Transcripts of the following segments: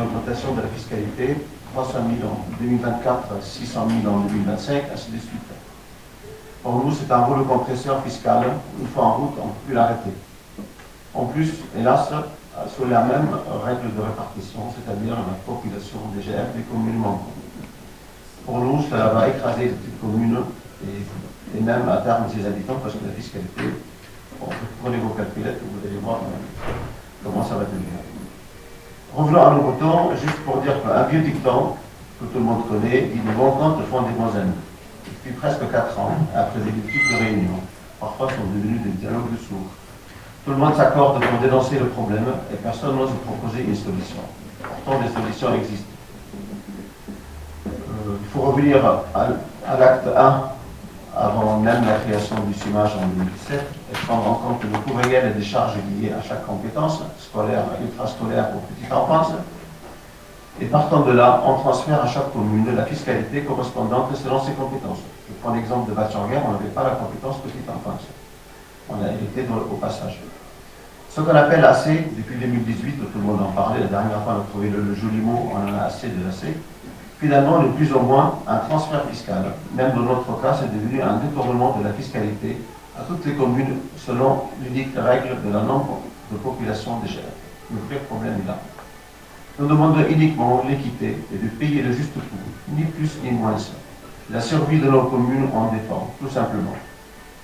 une augmentation de la fiscalité, 300 000 en 2024, 600 000 en 2025, ainsi de suite. Pour nous, c'est un rouleau compresseur fiscal. Une fois en route, on ne peut plus l'arrêter. En plus, hélas, sur la même règle de répartition, c'est-à-dire la population DGF des communes membres. Pour nous, cela va écraser les petites communes et même à terme ses habitants, parce que la fiscalité, prenez vos calculettes et vous allez voir comment ça va devenir. Revenons à nos moutons, juste pour dire qu'un vieux dicton que tout le monde connaît, dit les bons comptes font des bons amis. Depuis presque 4 ans, après des multiples réunions, parfois sont devenus des dialogues de sourds. Tout le monde s'accorde pour dénoncer le problème et personne n'ose proposer une solution. Pourtant, des solutions existent. Il faut revenir à l'acte 1, avant même la création du CIMAGE en 2017, et prendre en compte le coût réel des charges liées à chaque compétence, scolaire, ultrascolaire ou petite enfance. Et partant de là, on transfère à chaque commune la fiscalité correspondante selon ses compétences. Je prends l'exemple de Batchanguer, on n'avait pas la compétence petite enfance. On a hérité au passage. Ce qu'on appelle AC, depuis 2018, tout le monde en parlait, la dernière fois on a trouvé le joli mot, on en a assez de AC. Finalement, le plus ou moins un transfert fiscal. Même dans notre cas, c'est devenu un détournement de la fiscalité à toutes les communes selon l'unique règle de la nombre de population DGF. Le vrai problème est là. Nous demandons uniquement l'équité et de payer le juste coût, ni plus ni moins. La survie de nos communes en dépend, tout simplement.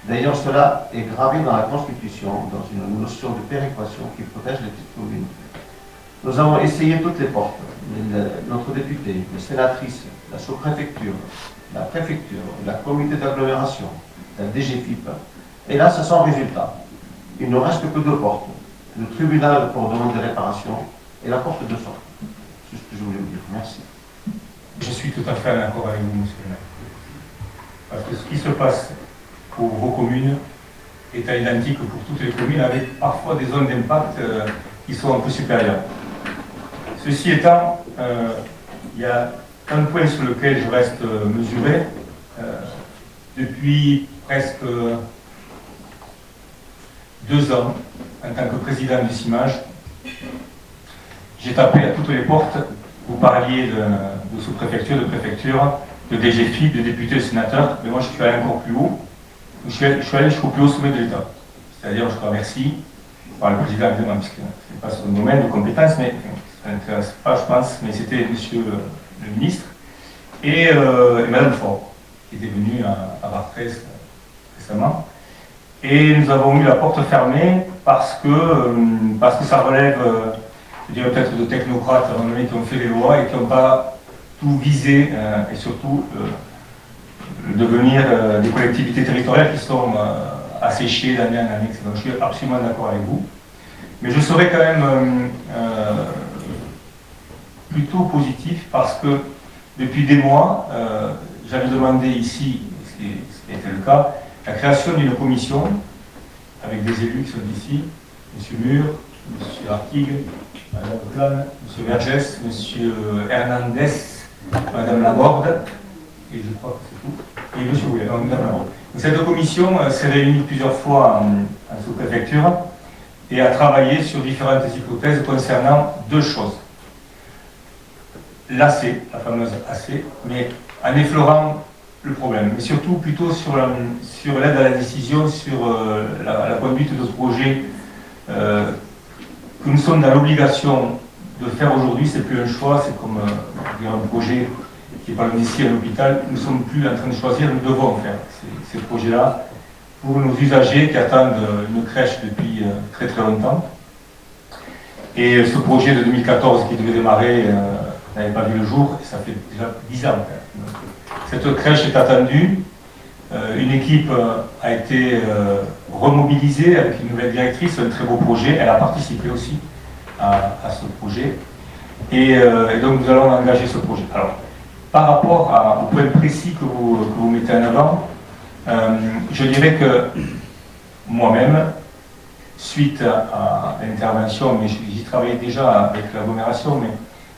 D'ailleurs, cela est gravé dans la Constitution, dans une notion de péréquation qui protège les petites communes. Nous avons essayé toutes les portes. Notre député, les sénatrices, la sous-préfecture, la préfecture, la comité d'agglomération, la DGFIP. Et là, c'est sans résultat. Il ne reste que 2 portes. Le tribunal pour demander réparation et la porte de sortie. C'est ce que je voulais vous dire. Merci. Je suis tout à fait en accord avec vous, monsieur le maire. Parce que ce qui se passe pour vos communes est à identique pour toutes les communes, avec parfois des zones d'impact qui sont un peu supérieures. Ceci étant, il y a un point sur lequel je reste mesuré. Depuis presque 2 ans, en tant que président du CIMAGE, j'ai tapé à toutes les portes. Vous parliez de sous-préfecture, de préfecture, de DGFIP, de députés, de sénateurs, mais moi je suis allé encore plus haut. Je suis allé jusqu'au plus haut sommet de l'État. C'est-à-dire jusqu'à Bercy, par le président évidemment, puisque ce n'est pas son domaine de compétence, mais ça n'intéresse pas, je pense, mais c'était monsieur le ministre, et madame Faure, qui était venue à Bartrès récemment. Et nous avons eu la porte fermée parce que ça relève, je dirais peut-être de technocrates à un moment donné qui ont fait les lois et qui n'ont pas tout visé, et surtout le devenir des collectivités territoriales qui sont asséchées d'année en année. Donc je suis absolument d'accord avec vous. Mais je serais quand même plutôt positif parce que depuis des mois, j'avais demandé ici, ce qui était le cas, la création d'une commission avec des élus qui sont ici, M. Mur, M. Artigue, Mme Plan, M. Vergès, M. Hernandez, Mme Laborde, et je crois que c'est tout, et M. Boulet, Mme Laborde. Cette commission s'est réunie plusieurs fois en sous-préfecture et a travaillé sur différentes hypothèses concernant 2 choses. L'AC, la fameuse AC, mais en effleurant le problème, mais surtout plutôt sur l'aide à la décision, sur la conduite de projet que nous sommes dans l'obligation de faire aujourd'hui. C'est plus un choix, c'est comme un projet qui est par ici à l'hôpital. Nous ne sommes plus en train de choisir, nous devons faire ces projets-là pour nos usagers qui attendent une crèche depuis très très longtemps. Et ce projet de 2014 qui devait démarrer n'avait pas vu le jour, et ça fait déjà 10 ans. Donc, cette crèche est attendue. Une équipe a été remobilisée avec une nouvelle directrice, un très beau projet. Elle a participé aussi à ce projet. Et donc nous allons engager ce projet. Alors, par rapport au point précis que vous mettez en avant, je dirais que moi-même, suite à l'intervention, mais j'y travaillais déjà avec l'agglomération, mais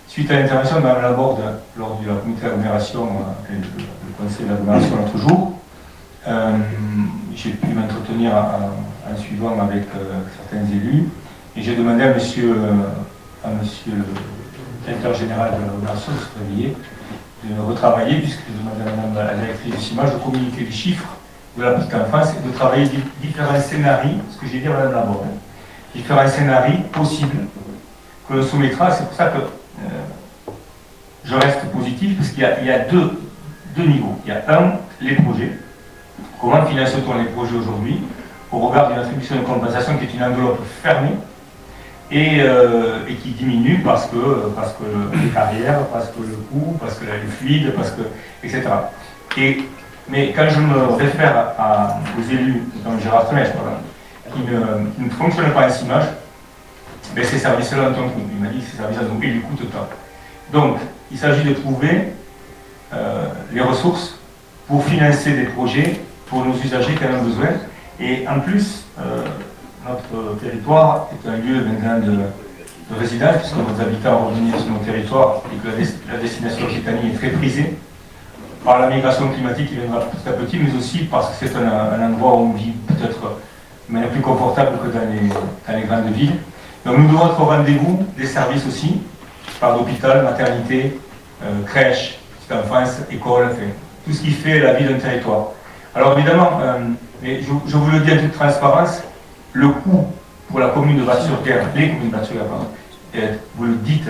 suite à l'intervention de Mme Laborde lors du comité d'agglomération, le conseil d'agglomération l'autre jour, j'ai pu m'entretenir en suivant avec certains élus, et j'ai demandé à monsieur le directeur général de l'organisation, de se réveiller, de retravailler, puisque je demande à Madame la directrice du CIMAGE de communiquer les chiffres de la petite enfance et de travailler différents scénarios, ce que j'ai dit à Madame Laborde, différents scénarios possibles que l'on soumettra. C'est pour ça que je reste positif, parce qu'il y a deux niveaux. Il y a les projets. Comment finance-t-on les projets aujourd'hui au regard d'une attribution de compensation qui est une enveloppe fermée et qui diminue parce que les carrières, parce que le coût, parce que les fluides, etc. Mais quand je me réfère aux élus, comme Gérard Tremèche, qui ne fonctionnent pas en CIMAGE, mais ces services-là ont un coût. Il m'a dit que ces services-là ont du coût tant. Donc, il s'agit de trouver les ressources pour financer des projets pour nos usagers qui en ont besoin. Et en plus, notre territoire est un lieu maintenant de résidence, puisque nos habitants revenus sur nos territoires et que la destination Occitanie est très prisée par la migration climatique qui viendra petit à petit, mais aussi parce que c'est un endroit où on vit peut-être de manière plus confortable que dans les grandes villes. Donc nous devons être au rendez-vous des services aussi, par l'hôpital, maternité, crèche, petite enfance, école, enfin, tout ce qui fait la vie d'un territoire. Alors évidemment, mais je vous le dis en toute transparence, le coût pour la commune de Val-sur-Guerre, les communes de Val-sur-Guerre, vous le dites,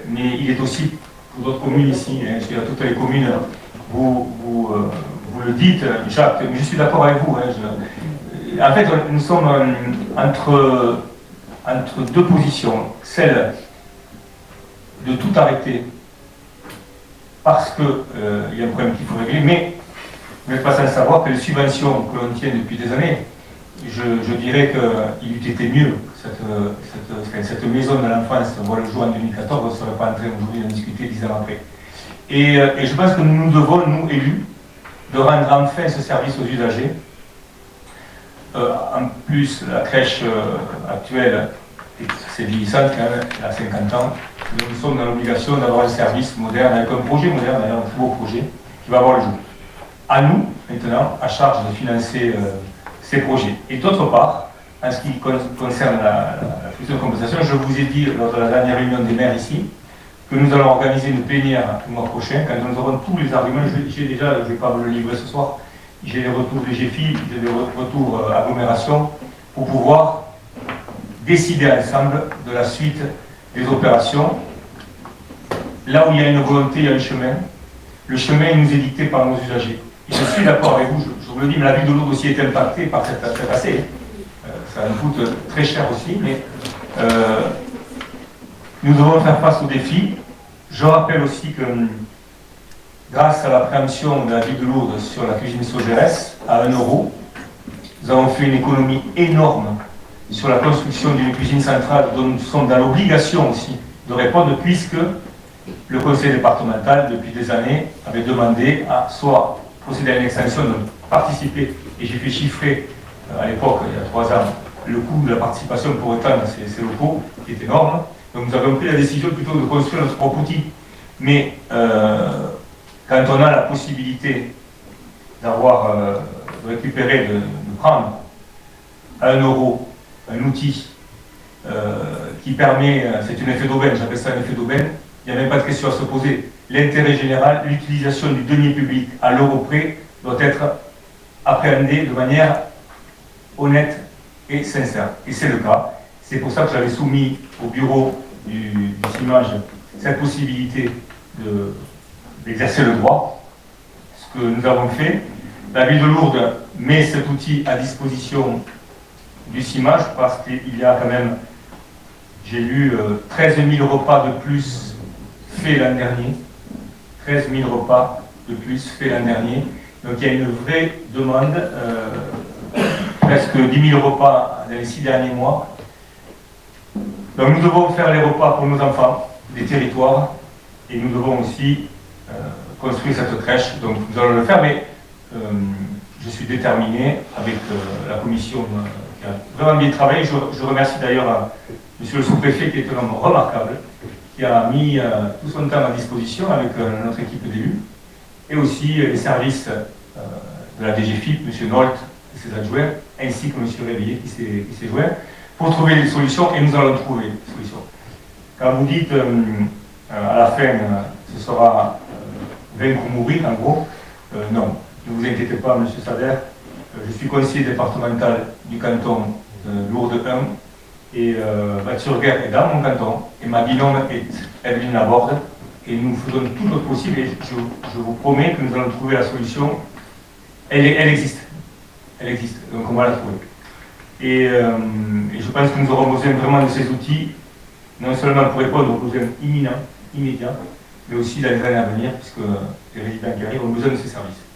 mais il est aussi pour d'autres communes ici, je veux dire, toutes les communes, vous le dites, Jacques, mais je suis d'accord avec vous. En fait, nous sommes entre deux positions. Celle de tout arrêter parce qu'il y a un problème qu'il faut régler, mais vous n'êtes pas sans savoir que les subventions que l'on tient depuis des années, je dirais qu'il eût été mieux, cette maison de l'enfance, voit le jour en 2014, on ne serait pas en train aujourd'hui d'en discuter 10 ans après. Et je pense que nous devons, nous élus, de rendre enfin ce service aux usagers. En plus, la crèche actuelle, c'est vieillissante quand même, elle a 50 ans. Nous sommes dans l'obligation d'avoir un service moderne, avec un projet moderne, d'ailleurs un très beau projet, qui va voir le jour. À nous, maintenant, à charge de financer ces projets. Et d'autre part, en ce qui concerne la fusion de compensation, je vous ai dit lors de la dernière réunion des maires ici, que nous allons organiser une plénière le mois prochain, quand nous aurons tous les arguments. J'ai déjà, je ne vais pas vous le livrer ce soir, j'ai les retours des GFI, j'ai les retours agglomération, pour pouvoir décider ensemble de la suite des opérations. Là où il y a une volonté, il y a un chemin. Le chemin il nous est dicté par nos usagers. Et je suis d'accord avec vous, je vous le dis, mais la ville de Lourdes aussi est impactée par cette passée. Ça nous coûte très cher aussi, mais nous devons faire face aux défis. Je rappelle aussi que grâce à la préemption de la ville de Lourdes sur la cuisine Sogeres à 1 €, nous avons fait une économie énorme sur la construction d'une cuisine centrale dont nous sommes dans l'obligation aussi de répondre, puisque le conseil départemental, depuis des années, avait demandé à soit procéder à une extension, de participer, et j'ai fait chiffrer à l'époque, il y a 3 ans, le coût de la participation pour étendre ces locaux, qui est énorme. Donc nous avons pris la décision plutôt de construire notre propre outil. Mais quand on a la possibilité d'avoir, de récupérer, de prendre à 1 € un outil qui permet, c'est un effet d'aubaine, j'appelle ça un effet d'aubaine, il n'y a même pas de question à se poser. L'intérêt général, l'utilisation du denier public à l'euro près doit être appréhendée de manière honnête et sincère. Et c'est le cas. C'est pour ça que j'avais soumis au bureau du CIMAGE cette possibilité d'exercer le droit, ce que nous avons fait. La ville de Lourdes met cet outil à disposition du CIMAGE parce qu'il y a quand même, j'ai lu, 13 000 repas de plus faits l'an dernier. 13 000 repas de plus faits l'an dernier. Donc il y a une vraie demande, presque 10 000 repas dans les 6 derniers mois. Donc nous devons faire les repas pour nos enfants des territoires et nous devons aussi construire cette crèche. Donc nous allons le faire, mais je suis déterminé avec la commission qui a vraiment bien travaillé. Je remercie d'ailleurs monsieur le sous-préfet qui est un homme remarquable, qui a mis tout son temps à disposition avec notre équipe d'élus et aussi les services de la DGFIP, M. Nolt et ses adjoints, ainsi que M. Réveillé qui s'est joint, pour trouver des solutions, et nous allons trouver des solutions. Quand vous dites fin, ce sera vaincre ou mourir, en gros. Non, ne vous inquiétez pas, M. Sader. Je suis conseiller départemental du canton Lourdes 1 et Val-sur-Guer est dans mon canton et ma binôme est Evelyne Laborde et nous faisons tout notre possible et je vous promets que nous allons trouver la solution. Elle existe. Elle existe, donc on va la trouver. Et je pense que nous aurons besoin vraiment de ces outils, non seulement pour répondre aux besoins immédiats, mais aussi dans les années à venir, puisque les résidents qui arrivent ont besoin de ces services.